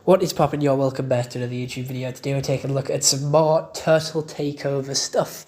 What is poppin', y'all? Welcome back to another YouTube video. Today we're taking a look at some more Turtle Takeover stuff.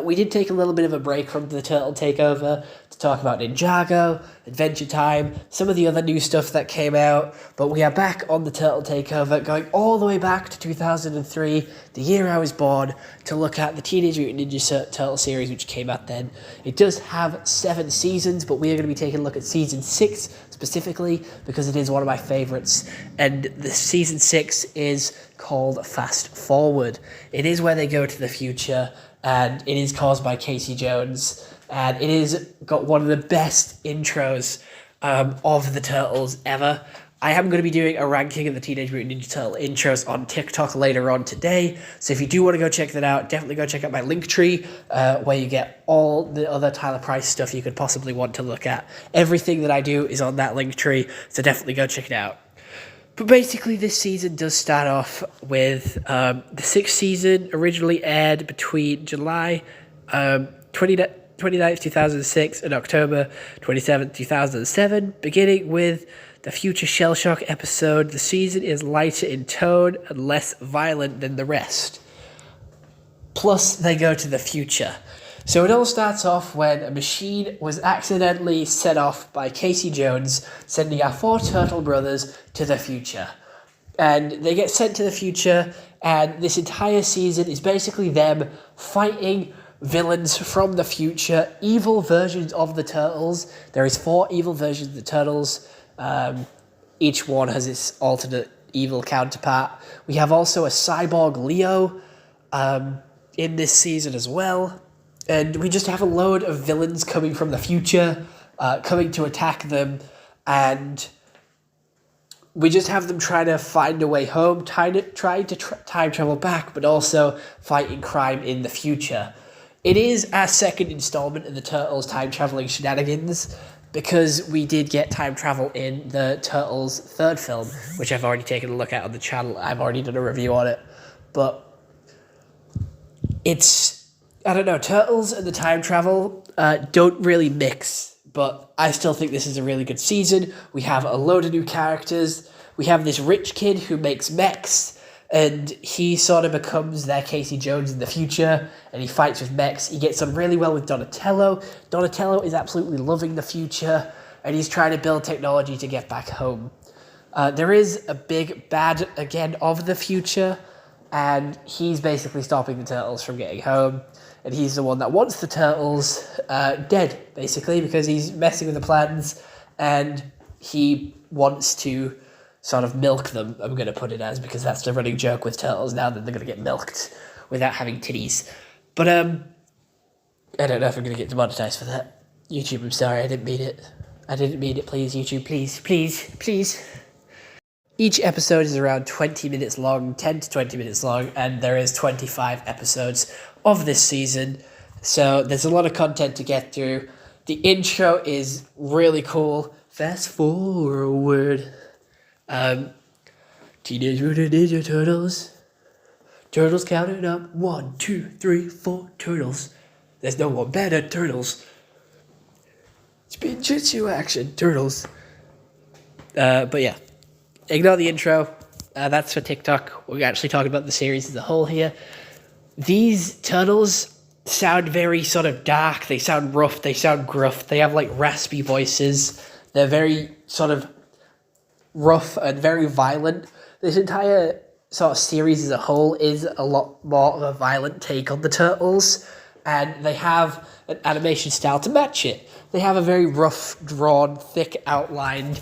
We did take a little bit of a break from the Turtle Takeover to talk about Ninjago, Adventure Time, some of the other new stuff that came out, but we are back on the Turtle Takeover, going all the way back to 2003, the year I was born, to look at the Teenage Mutant Ninja Turtle series, which came out then. It does have 7 seasons, but we are going to be taking a look at Season 6 specifically, because it is one of my favourites, and the Season 6 is called Fast Forward. It is where they go to the future, and it is caused by Casey Jones, and it is got one of the best intros of the Turtles ever. I am going to be doing a ranking of the Teenage Mutant Ninja Turtle intros on TikTok later on today, so if you do want to go check that out, definitely go check out my Linktree, where you get all the other Tyler Price stuff you could possibly want to look at. Everything that I do is on that Linktree, so definitely go check it out. But basically, this season does start off with the 6th season originally aired between July 29th, 2006 and October 27th, 2007, beginning with the Future Shellshock episode. The season is lighter in tone and less violent than the rest. Plus, they go to the future. So it all starts off when a machine was accidentally set off by Casey Jones, sending our 4 turtle brothers to the future. And they get sent to the future, and this entire season is basically them fighting villains from the future, evil versions of the Turtles. There is 4 evil versions of the Turtles. Each one has its alternate evil counterpart. We have also a cyborg Leo in this season as well. And we just have a load of villains coming from the future, coming to attack them, and we just have them trying to find a way home, trying to time travel back, but also fighting crime in the future. It is our second installment in the Turtles time traveling shenanigans, because we did get time travel in the Turtles 3rd film, which I've already taken a look at on the channel. I've already done a review on it, but I don't know, Turtles and the time travel don't really mix, but I still think this is a really good season. We have a load of new characters. We have this rich kid who makes mechs, and he sort of becomes their Casey Jones in the future, and he fights with mechs. He gets on really well with Donatello. Donatello is absolutely loving the future, and he's trying to build technology to get back home. There is a big bad, again, of the future, and he's basically stopping the Turtles from getting home. And he's the one that wants the Turtles dead, basically, because he's messing with the plans, and he wants to sort of milk them, I'm going to put it as, because that's the running joke with Turtles now, that they're going to get milked without having titties. But, I don't know if I'm going to get demonetized for that. YouTube, I'm sorry, I didn't mean it. I didn't mean it, please, YouTube, please, please, please. Each episode is around 20 minutes long, 10 to 20 minutes long, and there is 25 episodes of this season, so there's a lot of content to get through. The intro is really cool. Fast forward. Teenage Mutant Ninja Turtles. Turtles counting up. 1, 2, 3, 4 turtles. There's no one better, turtles. Spin Jitsu action, turtles. But yeah. Ignore the intro. That's for TikTok. We're actually talking about the series as a whole here. These turtles sound very sort of dark. They sound rough. They sound gruff. They have like raspy voices. They're very sort of rough and very violent. This entire sort of series as a whole is a lot more of a violent take on the Turtles, and they have an animation style to match it. They have a very rough, drawn, thick outlined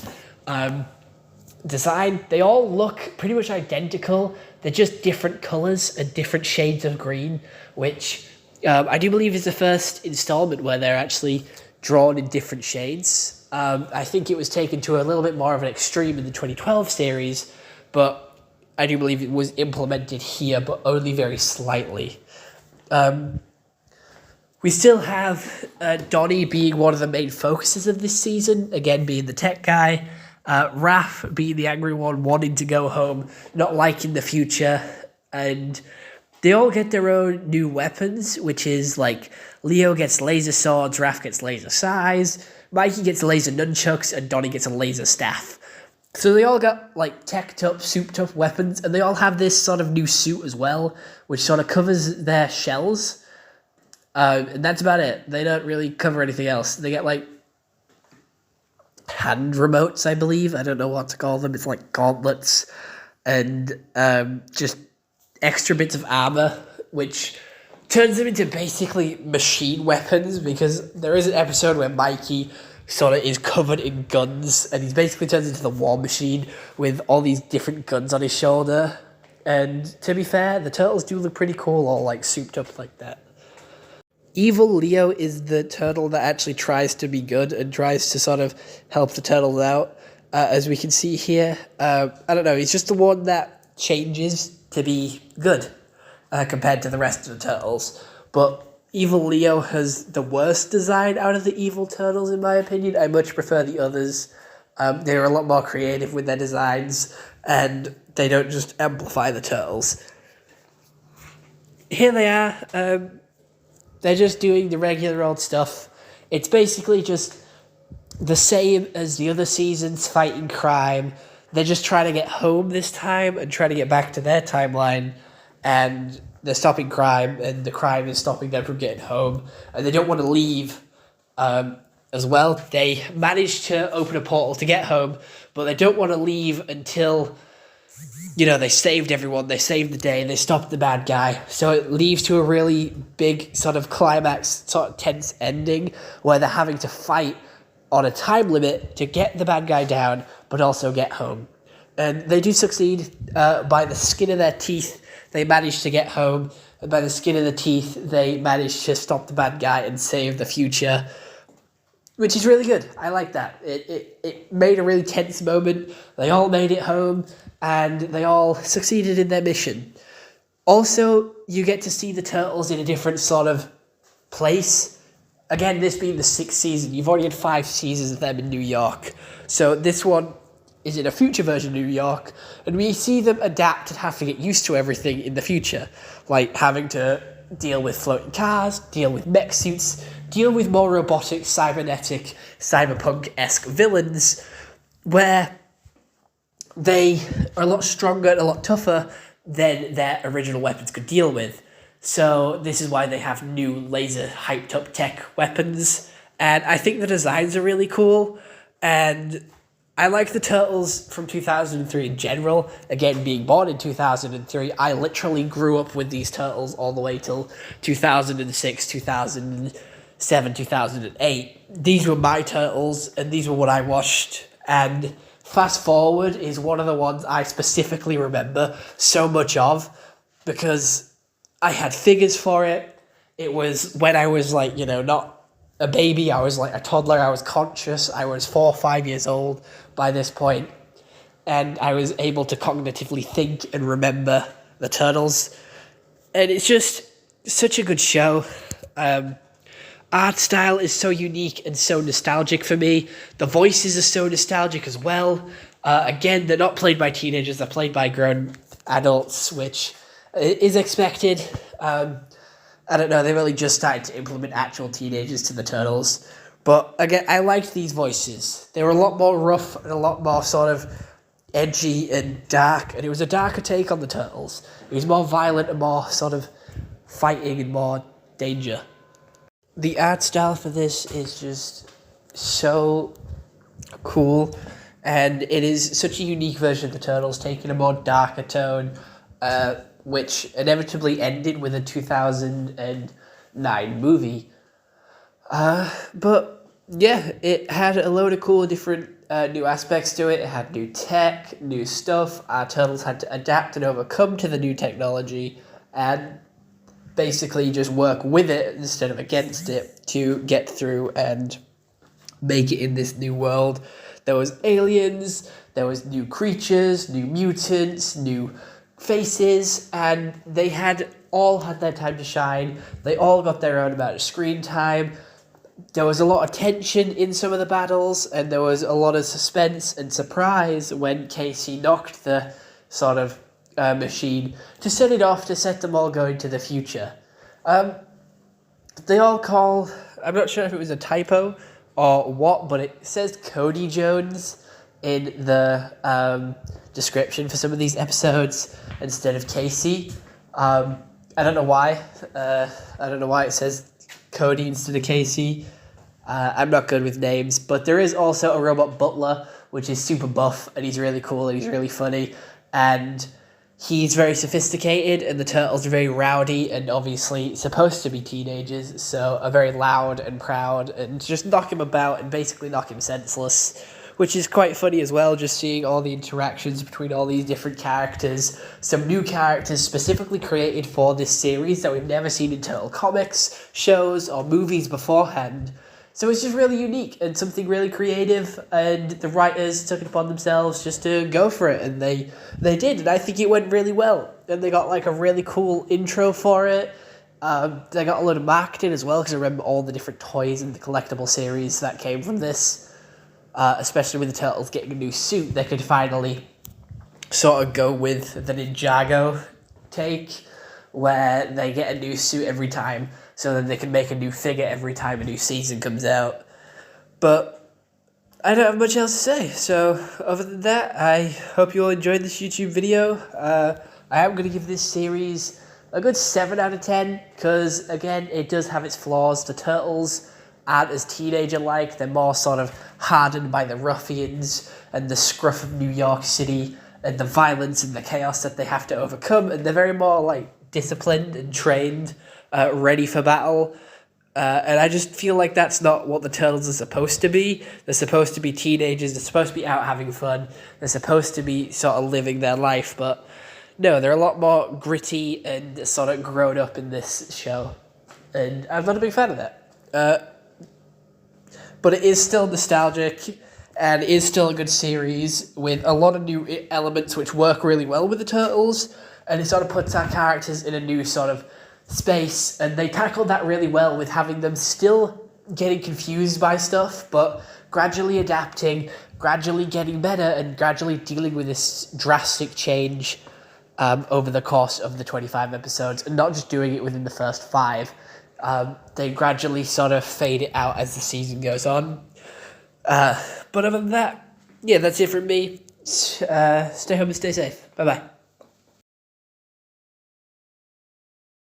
design. They all look pretty much identical. They're just different colors and different shades of green, which I do believe is the first installment where they're actually drawn in different shades. I think it was taken to a little bit more of an extreme in the 2012 series, but I do believe it was implemented here, but only very slightly. We still have Donnie being one of the main focuses of this season, again being the tech guy. Raph being the angry one, wanting to go home, not liking the future, and they all get their own new weapons, which is like Leo gets laser swords, Raph gets laser sais, Mikey gets laser nunchucks, and Donnie gets a laser staff. So they all got like teched up, souped up weapons, and they all have this sort of new suit as well, which sort of covers their shells. And that's about it. They don't really cover anything else. They get like hand remotes, I believe. I don't know what to call them. It's like gauntlets and just extra bits of armor, which turns them into basically machine weapons, because there is an episode where Mikey sort of is covered in guns and he basically turns into the war machine with all these different guns on his shoulder. And to be fair, the turtles do look pretty cool, all like souped up like that. Evil Leo is the turtle that actually tries to be good and tries to sort of help the turtles out. As we can see here, I don't know, he's just the one that changes to be good compared to the rest of the turtles. But Evil Leo has the worst design out of the evil turtles, in my opinion. I much prefer the others. They're a lot more creative with their designs, and they don't just amplify the turtles. Here they are. They're just doing the regular old stuff. It's basically just the same as the other seasons, fighting crime. They're just trying to get home this time and trying to get back to their timeline. And they're stopping crime, and the crime is stopping them from getting home. And they don't want to leave as well. They managed to open a portal to get home, but they don't want to leave until, they saved everyone, they saved the day, they stopped the bad guy. So it leads to a really big sort of climax, sort of tense ending, where they're having to fight on a time limit to get the bad guy down, but also get home. And they do succeed. By the skin of their teeth, they manage to get home. And by the skin of the teeth, they manage to stop the bad guy and save the future, which is really good. I like that. It made a really tense moment. They all made it home, and they all succeeded in their mission. Also, you get to see the turtles in a different sort of place. Again, this being the 6th season, you've already had 5 seasons of them in New York. So this one is in a future version of New York, and we see them adapt and have to get used to everything in the future, like having to deal with floating cars, deal with mech suits, deal with more robotic, cybernetic, cyberpunk-esque villains, where they are a lot stronger and a lot tougher than their original weapons could deal with. So this is why they have new laser hyped up tech weapons. And I think the designs are really cool. And I like the turtles from 2003 in general. Again, being born in 2003, I literally grew up with these turtles all the way till 2006, 2007, 2008. These were my turtles, and these were what I watched. And Fast Forward is one of the ones I specifically remember so much of, because I had figures for it. It was when I was like, not a baby. I was like a toddler. I was conscious. I was 4 or 5 years old by this point, and I was able to cognitively think and remember the turtles. And it's just such a good show. Art style is so unique and so nostalgic for me. The voices are so nostalgic as well. Again, they're not played by teenagers, they're played by grown adults, which is expected. I don't know, they really just started to implement actual teenagers to the turtles. But again, I liked these voices. They were a lot more rough and a lot more sort of edgy and dark, and it was a darker take on the turtles. It was more violent and more sort of fighting and more danger. The art style for this is just so cool, and it is such a unique version of the Turtles, taking a more darker tone, which inevitably ended with a 2009 movie. But yeah, it had a load of cool different new aspects to it. It had new tech, new stuff. Our turtles had to adapt and overcome to the new technology, and basically just work with it instead of against it to get through and make it in this new world. There was aliens, there was new creatures, new mutants, new faces, and they all had their time to shine. They all got their own amount of screen time. There was a lot of tension in some of the battles, and there was a lot of suspense and surprise when Casey knocked the sort of machine to set it off, to set them all going to the future. They all call, I'm not sure if it was a typo or what, but it says Cody Jones, in the description for some of these episodes instead of Casey. I don't know why. I don't know why it says Cody instead of Casey. I'm not good with names, but there is also a robot butler, which is super buff, and he's really cool, and he's really funny, and he's very sophisticated, and the turtles are very rowdy, and obviously supposed to be teenagers, so are very loud and proud, and just knock him about and basically knock him senseless, which is quite funny as well, just seeing all the interactions between all these different characters, some new characters specifically created for this series that we've never seen in Turtle comics, shows, or movies beforehand. So it's just really unique and something really creative, and the writers took it upon themselves just to go for it, and they did, and I think it went really well. And they got like a really cool intro for it. They got a lot of marketing as well, because I remember all the different toys and the collectible series that came from this, especially with the Turtles getting a new suit. They could finally sort of go with the Ninjago take, where they get a new suit every time, so then they can make a new figure every time a new season comes out. But I don't have much else to say, so other than that, I hope you all enjoyed this YouTube video. I am going to give this series a good 7 out of 10, because, again, it does have its flaws. The Turtles aren't as teenager-like. They're more sort of hardened by the ruffians and the scruff of New York City and the violence and the chaos that they have to overcome, and they're very more, like, disciplined and trained, ready for battle, and I just feel like that's not what the Turtles are supposed to be. They're supposed to be teenagers, they're supposed to be out having fun, they're supposed to be sort of living their life, but no, they're a lot more gritty and sort of grown up in this show, and I'm not a big fan of that. But it is still nostalgic, and it is still a good series with a lot of new elements which work really well with the Turtles, and it sort of puts our characters in a new sort of space, and they tackled that really well with having them still getting confused by stuff, but gradually adapting, gradually getting better, and gradually dealing with this drastic change over the course of the 25 episodes, and not just doing it within the first 5. They gradually sort of fade it out as the season goes on. But other than that, yeah, that's it from me. Stay home and stay safe. Bye-bye.